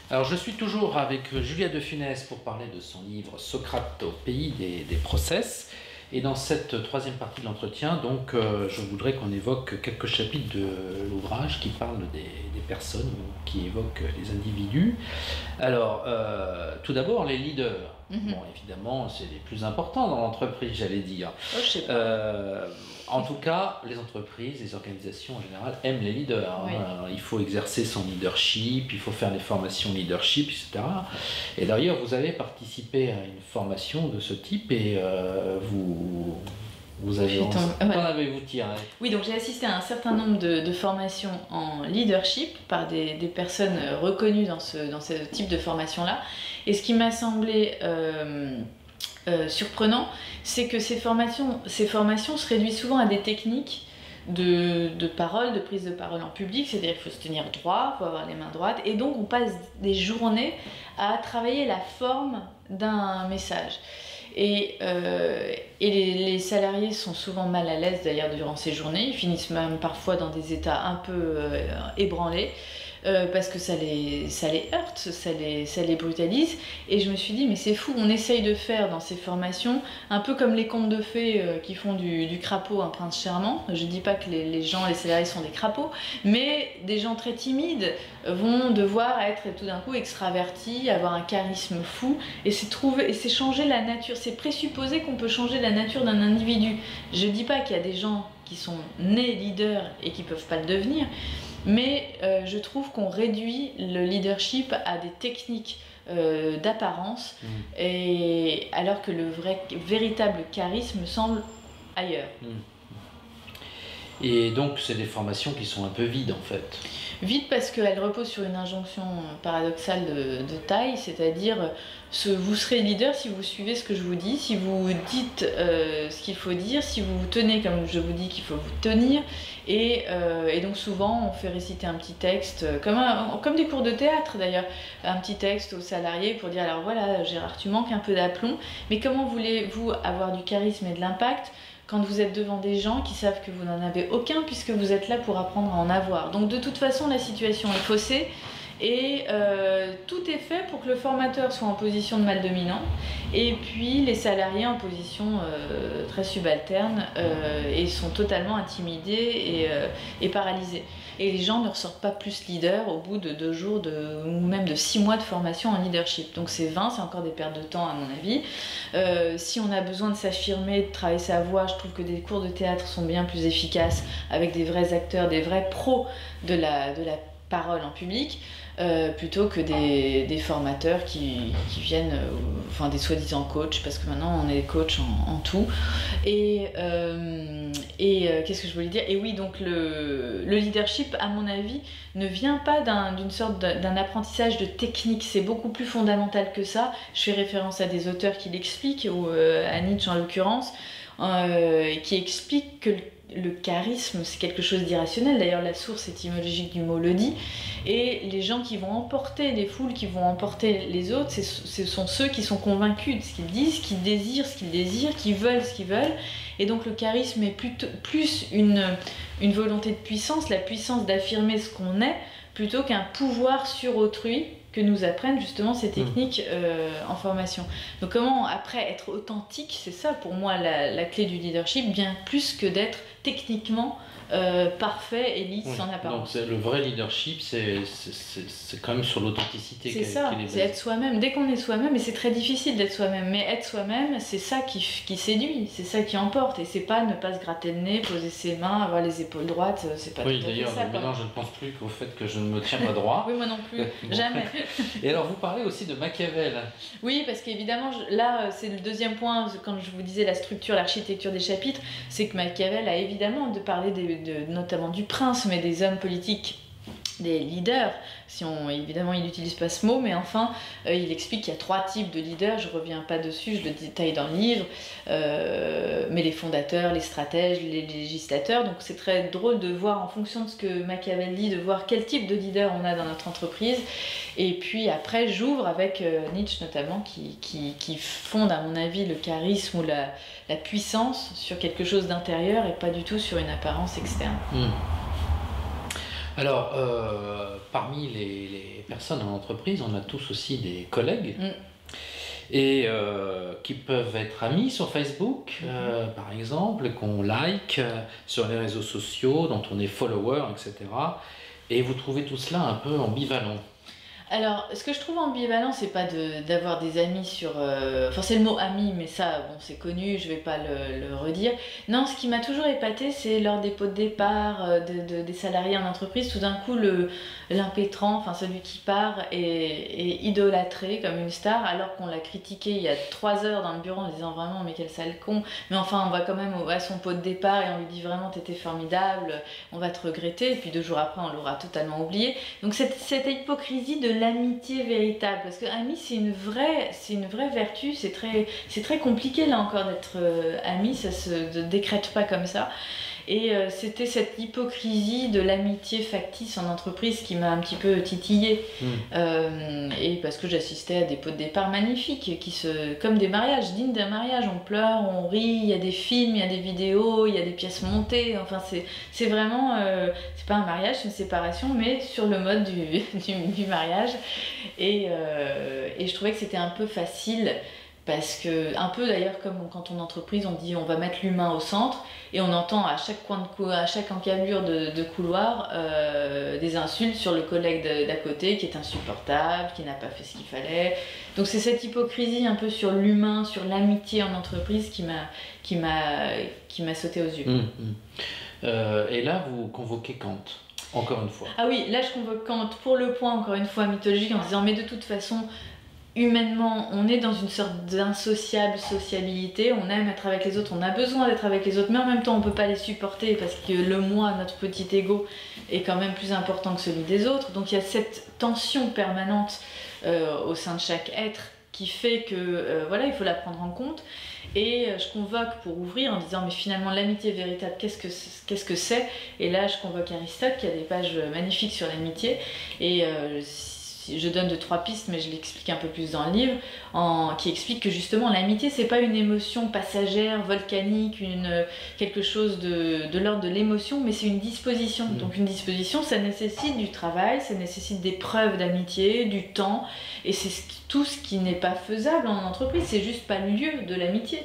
Alors, je suis toujours avec Julia de Funès pour parler de son livre Socrate au pays des process. Et dans cette troisième partie de l'entretien, donc, je voudrais qu'on évoque quelques chapitres de l'ouvrage qui parlent des personnes ou qui évoquent les individus. Alors, tout d'abord, les leaders. Bon, évidemment, c'est les plus importants dans l'entreprise, j'allais dire. Oh, je sais pas. En tout cas, les entreprises, les organisations en général aiment les leaders. Oui. Il faut exercer son leadership, il faut faire des formations leadership, etc. Et d'ailleurs, vous avez participé à une formation de ce type et vous avez... Qu'en avez-vous tiré? Oui, donc j'ai assisté à un certain nombre de formations en leadership par des personnes reconnues dans ce type de formation-là. Et ce qui m'a semblé surprenant, c'est que ces formations se réduisent souvent à des techniques de parole, de prise de parole en public, c'est-à-dire qu'il faut se tenir droit, il faut avoir les mains droites, et donc on passe des journées à travailler la forme d'un message. Et les salariés sont souvent mal à l'aise d'ailleurs durant ces journées, ils finissent même parfois dans des états un peu ébranlés. Parce que ça les heurte, ça les brutalise. Et je me suis dit, mais c'est fou, on essaye de faire dans ces formations, un peu comme les contes de fées qui font du crapaud un prince charmant. Je dis pas que les salariés sont des crapauds, mais des gens très timides vont devoir être tout d'un coup extravertis, avoir un charisme fou, et c'est changer la nature, c'est présupposer qu'on peut changer la nature d'un individu. Je dis pas qu'il y a des gens qui sont nés leaders et qui peuvent pas le devenir, mais je trouve qu'on réduit le leadership à des techniques d'apparence, et alors que le véritable charisme semble ailleurs. Et donc c'est des formations qui sont un peu vides en fait. Vite parce qu'elle repose sur une injonction paradoxale de taille, c'est-à-dire vous serez leader si vous suivez ce que je vous dis, si vous dites ce qu'il faut dire, si vous vous tenez comme je vous dis qu'il faut vous tenir. Et donc souvent on fait réciter un petit texte, comme des cours de théâtre d'ailleurs, un petit texte aux salariés pour dire alors voilà Gérard, tu manques un peu d'aplomb, mais comment voulez-vous avoir du charisme et de l'impact quand vous êtes devant des gens qui savent que vous n'en avez aucun, puisque vous êtes là pour apprendre à en avoir. Donc de toute façon, la situation est faussée, et tout est fait pour que le formateur soit en position de mal dominant, et puis les salariés en position très subalterne, et sont totalement intimidés et paralysés. Et les gens ne ressortent pas plus leaders au bout de 2 jours ou même de 6 mois de formation en leadership. Donc c'est vain, c'est encore des pertes de temps à mon avis. Si on a besoin de s'affirmer, de travailler sa voix, je trouve que des cours de théâtre sont bien plus efficaces avec des vrais acteurs, des vrais pros de la parole en public, plutôt que des formateurs qui viennent, enfin des soi-disant coachs, parce que maintenant on est coach en tout. Et qu'est-ce que je voulais dire? Et oui, donc le leadership, à mon avis, ne vient pas d'une sorte d'un apprentissage de technique, c'est beaucoup plus fondamental que ça. Je fais référence à des auteurs qui l'expliquent, ou à Nietzsche en l'occurrence, qui expliquent que le charisme, c'est quelque chose d'irrationnel. D'ailleurs, la source étymologique du mot le dit. Et les gens qui vont emporter les foules, qui vont emporter les autres, ce sont ceux qui sont convaincus de ce qu'ils disent, qui désirent ce qu'ils désirent, qui veulent ce qu'ils veulent. Et donc le charisme est plus une volonté de puissance, la puissance d'affirmer ce qu'on est, plutôt qu'un pouvoir sur autrui que nous apprennent justement ces techniques en formation. Donc comment après être authentique, c'est ça pour moi la clé du leadership, bien plus que d'être techniquement parfait et lisse en apparence. Donc le vrai leadership, c'est quand même sur l'authenticité. C'est ça, c'est être soi-même. Dès qu'on est soi-même, et c'est très difficile d'être soi-même, mais être soi-même, c'est ça qui séduit, c'est ça qui emporte, et c'est pas ne pas se gratter le nez, poser ses mains, avoir les épaules droites, c'est pas tout à fait ça. Oui, d'ailleurs, maintenant je ne pense plus qu'au fait que je ne me tiens pas droit. Oui, moi non plus, jamais. Et alors vous parlez aussi de Machiavel. Oui, parce qu'évidemment, là c'est le deuxième point, quand je vous disais la structure, l'architecture des chapitres, c'est que Machiavel a évidemment de parler notamment du prince, mais des hommes politiques, des leaders, évidemment il n'utilise pas ce mot, mais enfin il explique qu'il y a 3 types de leaders, je reviens pas dessus, je le détaille dans le livre, mais les fondateurs, les stratèges, les législateurs. Donc c'est très drôle de voir, en fonction de ce que Machiavel dit, de voir quel type de leader on a dans notre entreprise. Et puis après j'ouvre avec Nietzsche notamment, qui fonde à mon avis le charisme ou la puissance sur quelque chose d'intérieur et pas du tout sur une apparence externe. Alors, parmi les personnes en entreprise, on a tous aussi des collègues et qui peuvent être amis sur Facebook, par exemple, qu'on like sur les réseaux sociaux, dont on est follower, etc. Et vous trouvez tout cela un peu ambivalent. Alors, ce que je trouve ambivalent, c'est pas d'avoir des amis sur... Enfin, c'est le mot ami, mais ça, bon, c'est connu, je vais pas le redire. Non, ce qui m'a toujours épaté, c'est lors des pots de départ des salariés en entreprise, tout d'un coup, l'impétrant, enfin celui qui part, est idolâtré comme une star, alors qu'on l'a critiqué il y a 3 heures dans le bureau en disant vraiment, mais quel sale con. Mais enfin, on va quand même à son pot de départ et on lui dit vraiment, t'étais formidable, on va te regretter. Et puis 2 jours après, on l'aura totalement oublié. Donc cette hypocrisie de l'amitié véritable, parce que ami c'est une vraie vertu, c'est très compliqué là encore d'être ami, ça se décrète pas comme ça. Et c'était cette hypocrisie de l'amitié factice en entreprise qui m'a un petit peu titillée. Et parce que j'assistais à des pots de départ magnifiques, comme des mariages, dignes d'un mariage. On pleure, on rit, il y a des films, il y a des vidéos, il y a des pièces montées. Enfin, c'est vraiment... c'est pas un mariage, c'est une séparation, mais sur le mode du mariage. Et je trouvais que c'était un peu facile. Parce que, un peu d'ailleurs comme quand on est entreprise, on dit on va mettre l'humain au centre et on entend à chaque encablure de couloir des insultes sur le collègue d'à côté qui est insupportable, qui n'a pas fait ce qu'il fallait. Donc c'est cette hypocrisie un peu sur l'humain, sur l'amitié en entreprise qui m'a sauté aux yeux. Et là, vous convoquez Kant. Encore une fois. Ah oui, là je convoque Kant pour le point, encore une fois, mythologique, en disant mais de toute façon... Humainement, on est dans une sorte d'insociable sociabilité, on aime être avec les autres, on a besoin d'être avec les autres, mais en même temps on ne peut pas les supporter parce que le moi, notre petit ego, est quand même plus important que celui des autres. Donc il y a cette tension permanente au sein de chaque être qui fait que voilà, il faut la prendre en compte. Et je convoque pour ouvrir en disant mais finalement l'amitié véritable, qu'est-ce que c'est? Et là je convoque Aristote qui a des pages magnifiques sur l'amitié. Et je donne 2-3 pistes, mais je l'explique un peu plus dans le livre, qui explique que justement l'amitié c'est pas une émotion passagère, volcanique, quelque chose de l'ordre de l'émotion, mais c'est une disposition. Donc une disposition, ça nécessite du travail, ça nécessite des preuves d'amitié, du temps, et c'est tout ce qui n'est pas faisable en entreprise, c'est juste pas le lieu de l'amitié.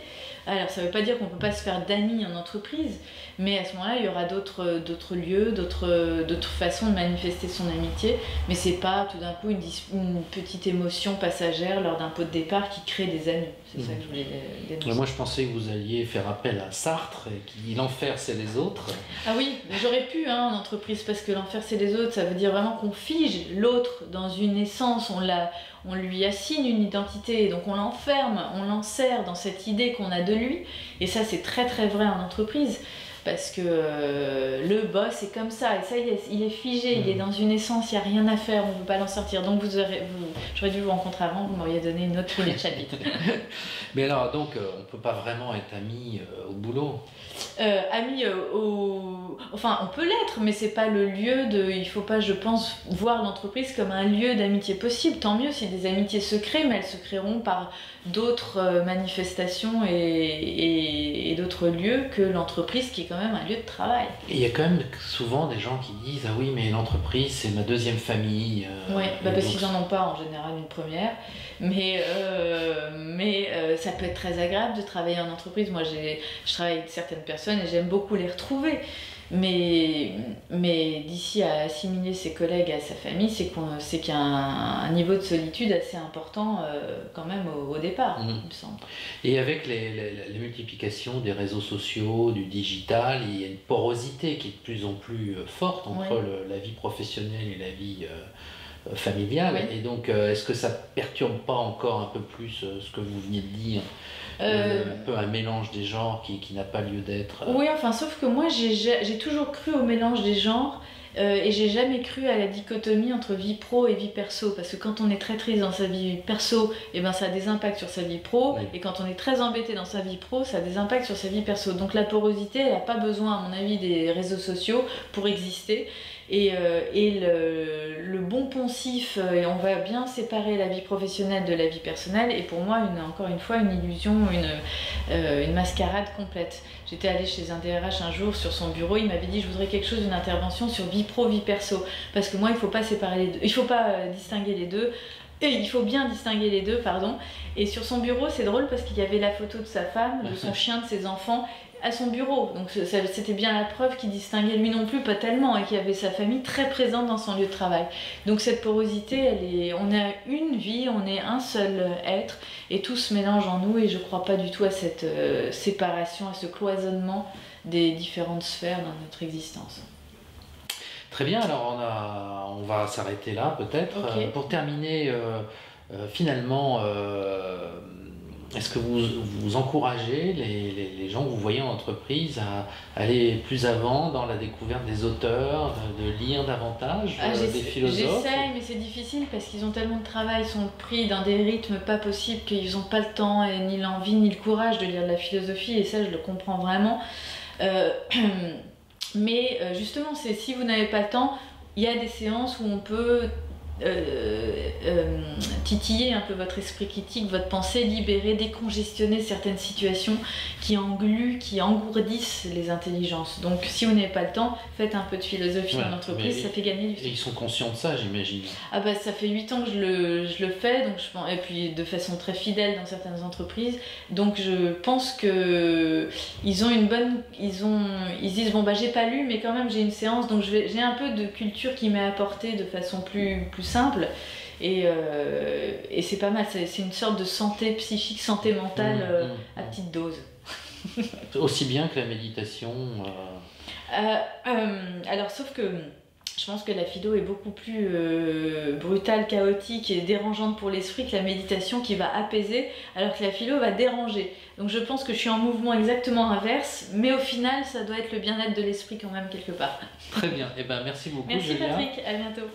Alors ça veut pas dire qu'on peut pas se faire d'amis en entreprise, mais à ce moment-là il y aura d'autres lieux, d'autres façons de manifester son amitié, mais c'est pas tout d'un coup une petite émotion passagère lors d'un pot de départ qui crée des amis. C'est ça que je voulais dénoncer. Moi je pensais que vous alliez faire appel à Sartre qui dit l'enfer c'est les autres. Ah oui, j'aurais pu en entreprise, parce que l'enfer c'est les autres, ça veut dire vraiment qu'on fige l'autre dans une essence, on lui assigne une identité, donc on l'enferme, on l'enserre dans cette idée qu'on a de lui, et ça c'est très très vrai en entreprise, parce que le boss est comme ça, et ça il est figé, il est dans une essence, il n'y a rien à faire, on ne peut pas l'en sortir, donc j'aurais dû vous rencontrer avant, vous m'auriez donné une autre ligne de chapitre. Mais alors donc on ne peut pas vraiment être amis au boulot? Enfin on peut l'être, mais c'est pas le lieu il faut pas, je pense, voir l'entreprise comme un lieu d'amitié possible. Tant mieux si des amitiés se créent, mais elles se créeront par d'autres manifestations et d'autres lieux que l'entreprise qui est quand même un lieu de travail. Et il y a quand même souvent des gens qui disent ah oui mais l'entreprise c'est ma deuxième famille. Oui, parce qu'ils n'en ont pas en général une première, mais ça peut être très agréable de travailler en entreprise. Moi je travaille avec certaines personnes et j'aime beaucoup les retrouver, mais d'ici à assimiler ses collègues à sa famille, c'est qu'il y a un niveau de solitude assez important quand même au départ, il me semble. Et avec la multiplication des réseaux sociaux, du digital, il y a une porosité qui est de plus en plus forte entre la vie professionnelle et la vie familiale. Et donc est-ce que ça perturbe pas encore un peu plus ce que vous veniez de dire, un peu un mélange des genres qui n'a pas lieu d'être? Oui, enfin sauf que moi j'ai toujours cru au mélange des genres, et j'ai jamais cru à la dichotomie entre vie pro et vie perso, parce que quand on est très triste dans sa vie perso, ça a des impacts sur sa vie pro, et quand on est très embêté dans sa vie pro, ça a des impacts sur sa vie perso. Donc la porosité, elle n'a pas besoin à mon avis des réseaux sociaux pour exister. et le bon poncif, et on va bien séparer la vie professionnelle de la vie personnelle, et pour moi, encore une fois, une illusion, une mascarade complète. J'étais allée chez un DRH un jour sur son bureau, il m'avait dit je voudrais quelque chose, une intervention sur vie pro, vie perso, parce que moi il faut pas séparer les deux, il faut pas distinguer les deux, et il faut bien distinguer les deux, pardon. Et sur son bureau c'est drôle parce qu'il y avait la photo de sa femme, de son chien, de ses enfants à son bureau, donc c'était bien la preuve qu'il distinguait lui non plus pas tellement et qu'il y avait sa famille très présente dans son lieu de travail. Donc cette porosité, on a une vie, on est un seul être et tout se mélange en nous, et je crois pas du tout à cette séparation, à ce cloisonnement des différentes sphères dans notre existence. Très bien, alors on va s'arrêter là peut-être. Okay. Pour terminer, finalement, est-ce que vous encouragez les gens que vous voyez en entreprise à aller plus avant dans la découverte des auteurs, de lire davantage des philosophes? J'essaye, mais c'est difficile parce qu'ils ont tellement de travail, ils sont pris dans des rythmes pas possibles qu'ils n'ont pas le temps, et ni l'envie, ni le courage de lire de la philosophie, et ça je le comprends vraiment. Mais justement, si vous n'avez pas le temps, il y a des séances où on peut titiller un peu votre esprit critique, votre pensée, libérer, décongestionner certaines situations qui engluent, qui engourdissent les intelligences. Donc si vous n'avez pas le temps, faites un peu de philosophie dans l'entreprise, ça fait gagner du temps. Et ils sont conscients de ça, j'imagine. Ah bah ça fait 8 ans que je le fais, donc et puis de façon très fidèle dans certaines entreprises, donc je pense que ils ont une bonne, ils se disent bon bah j'ai pas lu mais quand même j'ai une séance, donc j'ai un peu de culture qui m'est apportée de façon plus simple, et c'est pas mal, c'est une sorte de santé psychique, santé mentale à petite dose. Aussi bien que la méditation alors sauf que je pense que la philo est beaucoup plus brutale, chaotique et dérangeante pour l'esprit que la méditation, qui va apaiser, alors que la philo va déranger. Donc je pense que je suis en mouvement exactement inverse, mais au final ça doit être le bien-être de l'esprit quand même quelque part. Très bien, et ben merci beaucoup. Merci Julia. Patrick, à bientôt.